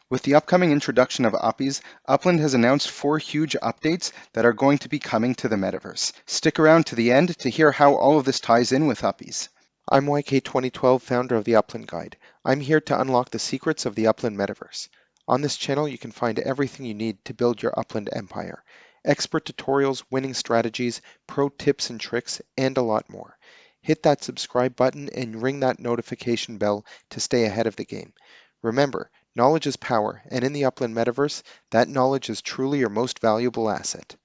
With the upcoming introduction of Uppies, Upland has announced 4 huge updates that are going to be coming to the metaverse. Stick around to the end to hear how all of this ties in with Uppies. I'm YK2012, founder of the Upland Guide. I'm here to unlock the secrets of the Upland metaverse. On this channel, you can find everything you need to build your Upland empire. Expert tutorials, winning strategies, pro tips and tricks, and a lot more. Hit that subscribe button and ring that notification bell to stay ahead of the game. Remember, knowledge is power, and in the Upland metaverse, that knowledge is truly your most valuable asset.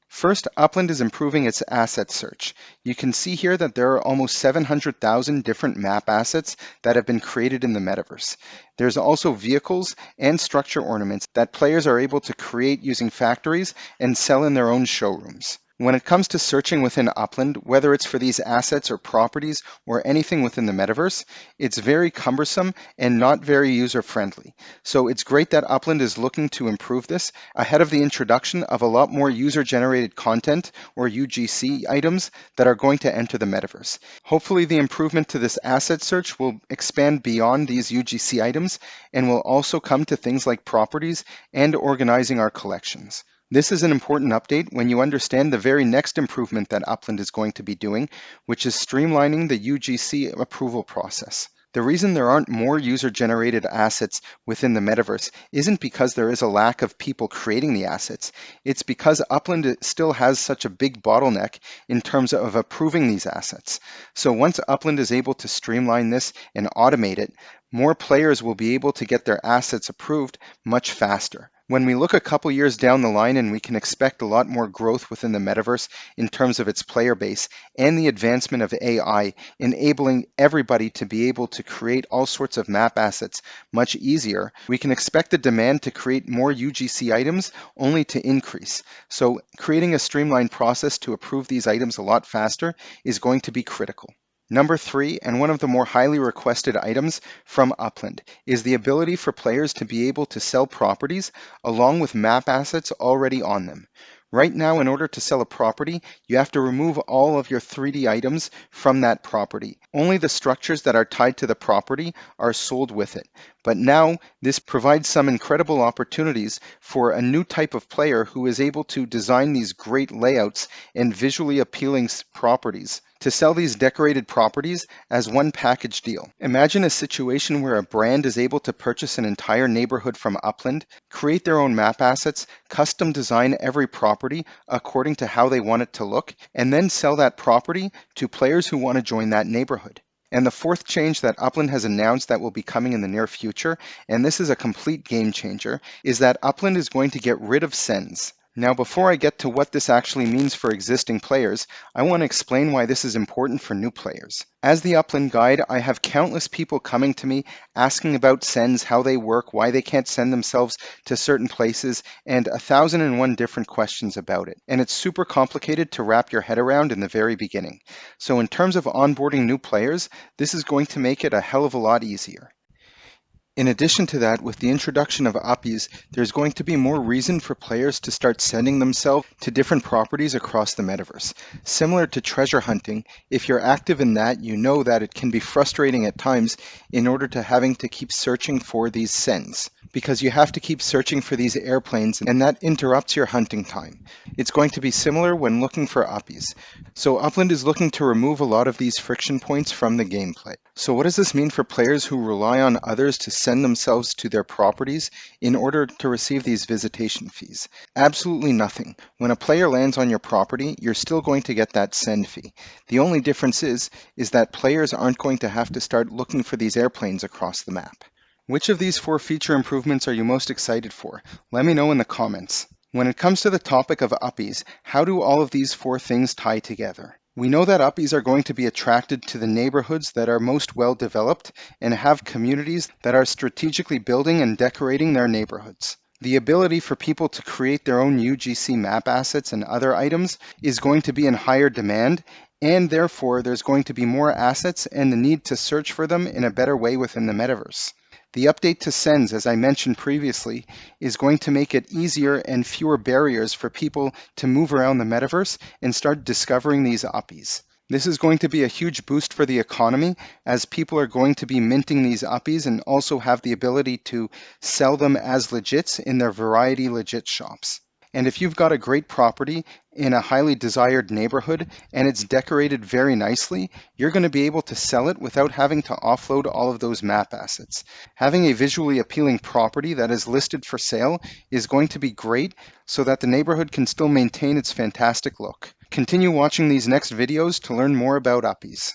First, Upland is improving its asset search. You can see here that there are almost 700,000 different map assets that have been created in the metaverse. There's also vehicles and structure ornaments that players are able to create using factories and sell in their own showrooms. When it comes to searching within Upland, whether it's for these assets or properties or anything within the metaverse, it's very cumbersome and not very user-friendly. So it's great that Upland is looking to improve this ahead of the introduction of a lot more user-generated content or UGC items that are going to enter the metaverse. Hopefully the improvement to this asset search will expand beyond these UGC items and will also come to things like properties and organizing our collections. This is an important update when you understand the very next improvement that Upland is going to be doing, which is streamlining the UGC approval process. The reason there aren't more user-generated assets within the metaverse isn't because there is a lack of people creating the assets. It's because Upland still has such a big bottleneck in terms of approving these assets. So once Upland is able to streamline this and automate it, more players will be able to get their assets approved much faster. When we look a couple years down the line and we can expect a lot more growth within the metaverse in terms of its player base and the advancement of AI, enabling everybody to be able to create all sorts of map assets much easier, we can expect the demand to create more UGC items only to increase. So creating a streamlined process to approve these items a lot faster is going to be critical. Number 3, and one of the more highly requested items from Upland, is the ability for players to be able to sell properties along with map assets already on them. Right now, in order to sell a property, you have to remove all of your 3D items from that property. Only the structures that are tied to the property are sold with it. But now, this provides some incredible opportunities for a new type of player who is able to design these great layouts and visually appealing properties to sell these decorated properties as one package deal. Imagine a situation where a brand is able to purchase an entire neighborhood from Upland, create their own map assets, custom design every property according to how they want it to look, and then sell that property to players who want to join that neighborhood. And the 4th change that Upland has announced that will be coming in the near future, and this is a complete game changer, is that Upland is going to get rid of sends. Now, before I get to what this actually means for existing players, I want to explain why this is important for new players. As the Upland Guide, I have countless people coming to me asking about sends, how they work, why they can't send themselves to certain places, and 1,001 different questions about it. And it's super complicated to wrap your head around in the very beginning. So in terms of onboarding new players, this is going to make it a hell of a lot easier. In addition to that, with the introduction of Uppies, there's going to be more reason for players to start sending themselves to different properties across the metaverse. Similar to treasure hunting, if you're active in that, you know that it can be frustrating at times in order to having to keep searching for these sends, because you have to keep searching for these airplanes and that interrupts your hunting time. It's going to be similar when looking for Uppies. So Upland is looking to remove a lot of these friction points from the gameplay. So what does this mean for players who rely on others to send themselves to their properties in order to receive these visitation fees? Absolutely nothing. When a player lands on your property, you're still going to get that send fee. The only difference is that players aren't going to have to start looking for these airplanes across the map. Which of these 4 feature improvements are you most excited for? Let me know in the comments. When it comes to the topic of Uppies, how do all of these 4 things tie together? We know that Uppies are going to be attracted to the neighborhoods that are most well developed and have communities that are strategically building and decorating their neighborhoods. The ability for people to create their own UGC map assets and other items is going to be in higher demand, and therefore there's going to be more assets and the need to search for them in a better way within the metaverse. The update to sends, as I mentioned previously, is going to make it easier and fewer barriers for people to move around the metaverse and start discovering these Uppies. This is going to be a huge boost for the economy as people are going to be minting these Uppies and also have the ability to sell them as legits in their variety legit shops. And if you've got a great property in a highly desired neighborhood and it's decorated very nicely, you're going to be able to sell it without having to offload all of those map assets. Having a visually appealing property that is listed for sale is going to be great so that the neighborhood can still maintain its fantastic look. Continue watching these next videos to learn more about Uppies.